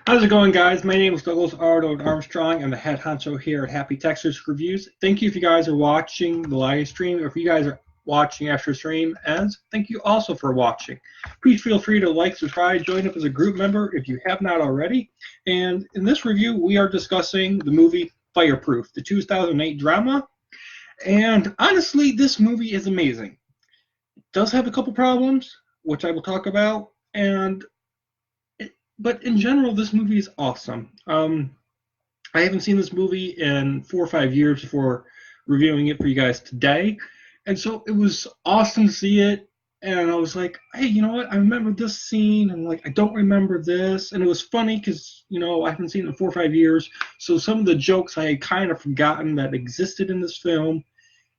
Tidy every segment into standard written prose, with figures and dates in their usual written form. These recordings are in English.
How's it going, guys? My name is Douglas Arnold Armstrong. I'm the head honcho here at Happy Texas Reviews. Thank you if you guys are watching the live stream, or if you guys are watching after stream ends. Thank you also for watching. Please feel free to like, subscribe, join up as a group member if you have not already. And in this review, we are discussing the movie Fireproof, the 2008 drama. And honestly, this movie is amazing. It does have a couple problems, which I will talk about, and but in general, this movie is awesome. I haven't seen this movie in 4 or 5 years before reviewing it for you guys today, and so it was awesome to see it. And I was like, hey, you know what? I remember this scene, and like I don't remember this, and it was funny because I haven't seen it in 4 or 5 years, so some of the jokes I had kind of forgotten that existed in this film,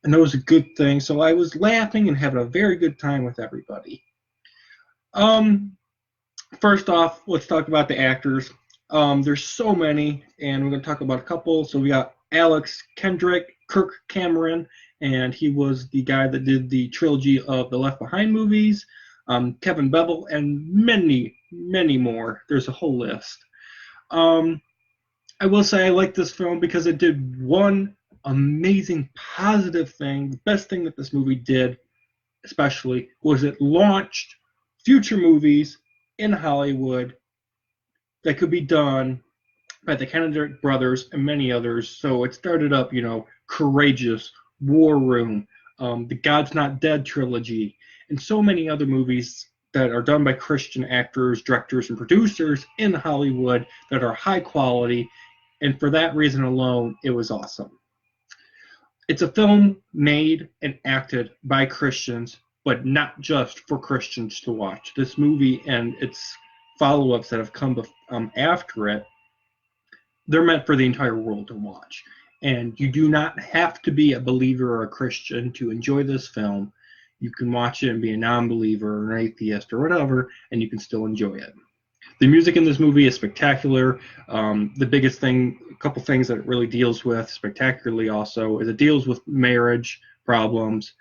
and that was a good thing. So I was laughing and having a very good time with everybody. Um, First off, let's talk about the actors. There's so many, and we're going to talk about a couple. So we got Alex Kendrick, Kirk Cameron, and he was the guy that did the trilogy of the Left Behind movies. Kevin Bevel, and many, many more. There's a whole list. Um, I will say I like this film because it did one amazing positive thing. The best thing that this movie did, especially, was it launched future movies in Hollywood that could be done by the Kennedy brothers and many others. So it started up, Courageous, War Room, the God's Not Dead trilogy, and so many other movies that are done by Christian actors, directors, and producers in Hollywood that are high quality. And for that reason alone, it was awesome. It's a film made and acted by Christians, but not just for Christians to watch. This movie and its follow-ups that have come after it, they're meant for the entire world to watch. And you do not have to be a believer or a Christian to enjoy this film. You can watch it and be a non-believer or an atheist or whatever, and you can still enjoy it. The music in this movie is spectacular. The biggest thing, a couple things that it really deals with spectacularly also, is it deals with marriage problems.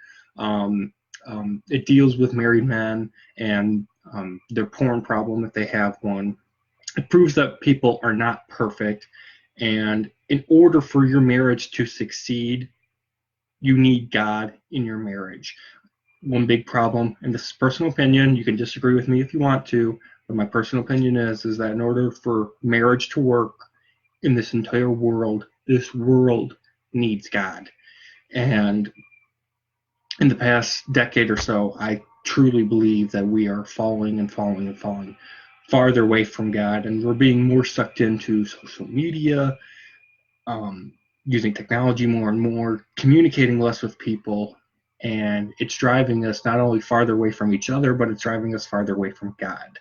It deals with married men and their porn problem if they have one. It proves that people are not perfect, and in order for your marriage to succeed, you need God in your marriage. One big problem, and this is personal opinion, you can disagree with me if you want to, but my personal opinion is that in order for marriage to work in this entire world, this world needs God. And in the past decade or so, I truly believe that we are falling and falling and falling farther away from God, and we're being more sucked into social media, using technology more and more, communicating less with people, and it's driving us not only farther away from each other, but it's driving us farther away from God.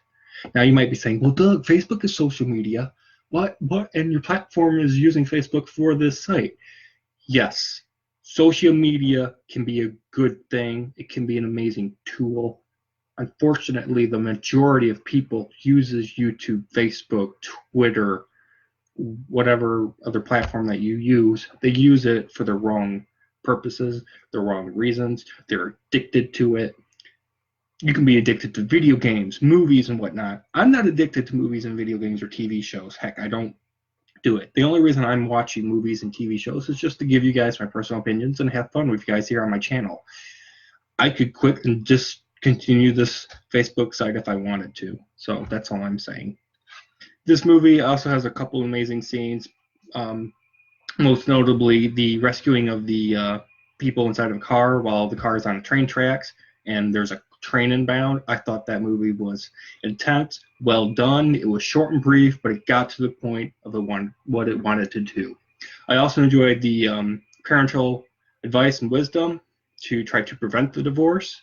Now you might be saying, well, Doug, Facebook is social media. What? And your platform is using Facebook for this site. Yes, social media can be a good thing. It can be an amazing tool. Unfortunately, the majority of people uses YouTube, Facebook, Twitter, whatever other platform that you use. They use it for the wrong purposes, the wrong reasons. They're addicted to it. You can be addicted to video games, movies, and whatnot. I'm not addicted to movies and video games or TV shows. Heck, I don't do it. The only reason I'm watching movies and TV shows is just to give you guys my personal opinions and have fun with you guys here on my channel. I could quit and just continue this Facebook site if I wanted to. So that's all I'm saying. This movie also has a couple amazing scenes. Most notably, the rescuing of the people inside of a car while the car is on train tracks and there's a train inbound. I thought that movie was intense, well done. It was short and brief, but it got to the point of what it wanted to do. I also enjoyed the parental advice and wisdom to try to prevent the divorce.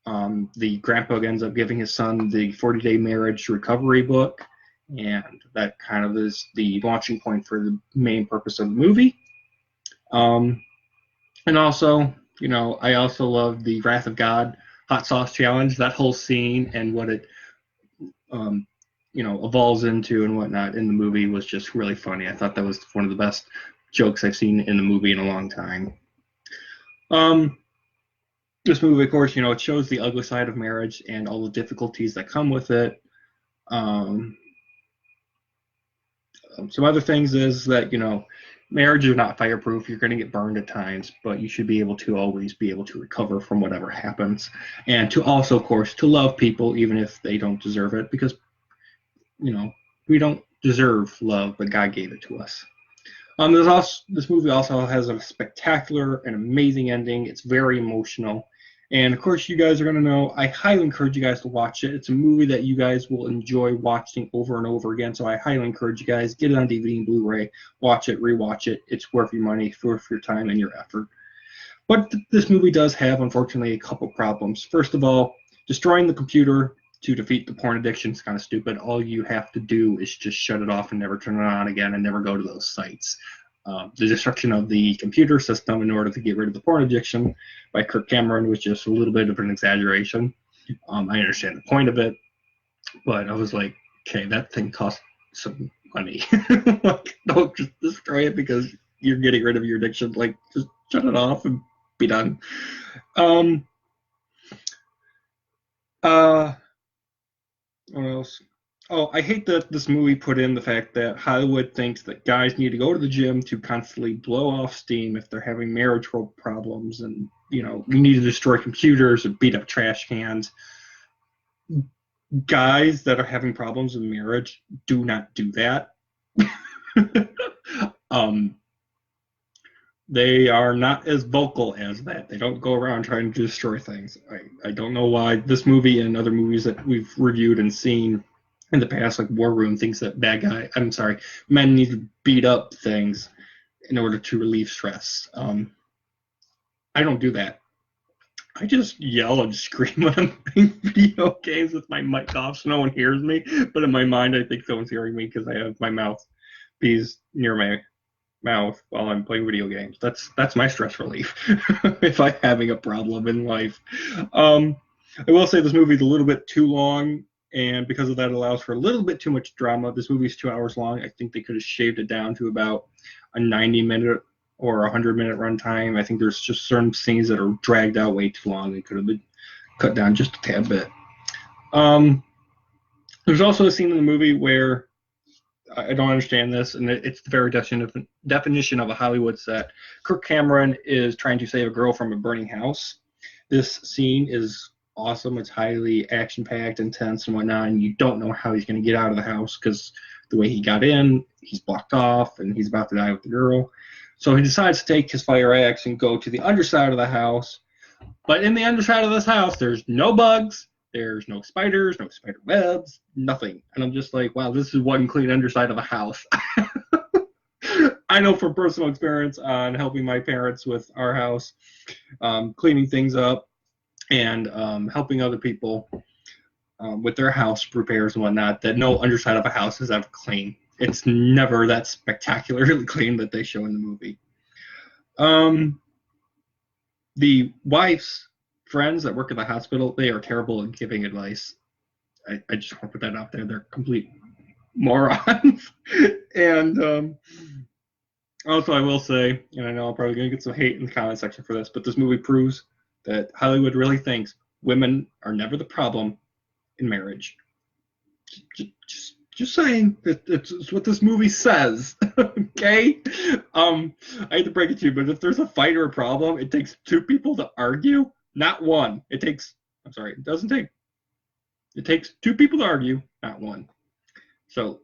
The grandpa ends up giving his son the 40-day marriage recovery book, and that kind of is the launching point for the main purpose of the movie. And also, I also love the Wrath of God hot sauce challenge, that whole scene and what it, evolves into and whatnot in the movie was just really funny. I thought that was one of the best jokes I've seen in the movie in a long time. This movie, of course, it shows the ugly side of marriage and all the difficulties that come with it. Some other things is that, marriage is not fireproof. You're going to get burned at times, but you should be able to always be able to recover from whatever happens. And to also, of course, to love people even if they don't deserve it, because, we don't deserve love, but God gave it to us. This movie also has a spectacular and amazing ending. It's very emotional. And of course, you guys are going to know, I highly encourage you guys to watch it. It's a movie that you guys will enjoy watching over and over again. So I highly encourage you guys, get it on DVD and Blu-ray, watch it, rewatch it. It's worth your money, worth your time and your effort. But this movie does have, unfortunately, a couple problems. First of all, destroying the computer to defeat the porn addiction is kind of stupid. All you have to do is just shut it off and never turn it on again and never go to those sites. The destruction of the computer system in order to get rid of the porn addiction by Kirk Cameron was just a little bit of an exaggeration. I understand the point of it, but I was like, okay, that thing cost some money. Like, don't just destroy it because you're getting rid of your addiction. Like, just shut it off and be done. What else? Oh, I hate that this movie put in the fact that Hollywood thinks that guys need to go to the gym to constantly blow off steam if they're having marital problems, and you need to destroy computers and beat up trash cans. Guys that are having problems in marriage do not do that. They are not as vocal as that. They don't go around trying to destroy things. I don't know why this movie and other movies that we've reviewed and seen in the past, like War Room, thinks that men need to beat up things in order to relieve stress. I don't do that. I just yell and scream when I'm playing video games with my mic off so no one hears me. But in my mind, I think someone's hearing me because I have my mouthpiece near my mouth while I'm playing video games. That's my stress relief if I'm having a problem in life. I will say this movie's a little bit too long, and because of that, it allows for a little bit too much drama. This movie's 2 hours long. I think they could have shaved it down to about a 90-minute or 100-minute runtime. I think there's just certain scenes that are dragged out way too long. They could have been cut down just a tad bit. There's also a scene in the movie where I don't understand this, and it's the very definition of a Hollywood set. Kirk Cameron is trying to save a girl from a burning house. This scene is awesome. It's highly action-packed, intense, and whatnot, and you don't know how he's going to get out of the house because the way he got in, he's blocked off, and he's about to die with the girl. So he decides to take his fire axe and go to the underside of the house. But in the underside of this house, there's no bugs. There's no spiders, no spider webs, nothing. And I'm just like, wow, this is one clean underside of a house. I know from personal experience on helping my parents with our house, cleaning things up and helping other people with their house repairs and whatnot, that no underside of a house is ever clean. It's never that spectacularly clean that they show in the movie. The wife's friends that work at the hospital, they are terrible at giving advice. I just want to put that out there. They're complete morons. And also, I will say, and I know I'm probably going to get some hate in the comment section for this, but this movie proves that Hollywood really thinks women are never the problem in marriage. Just saying. It's what this movie says. Okay? I hate to break it to you, but if there's a fight or a problem, it takes two people to argue. Not one. It takes two people to argue, not one. So,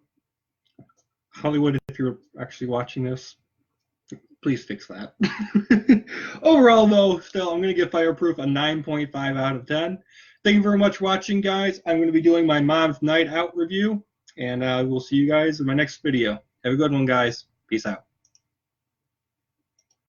Hollywood, if you're actually watching this, please fix that. Overall, though, still, I'm going to give Fireproof a 9.5 out of 10. Thank you very much for watching, guys. I'm going to be doing my Mom's Night Out review, and we'll see you guys in my next video. Have a good one, guys. Peace out.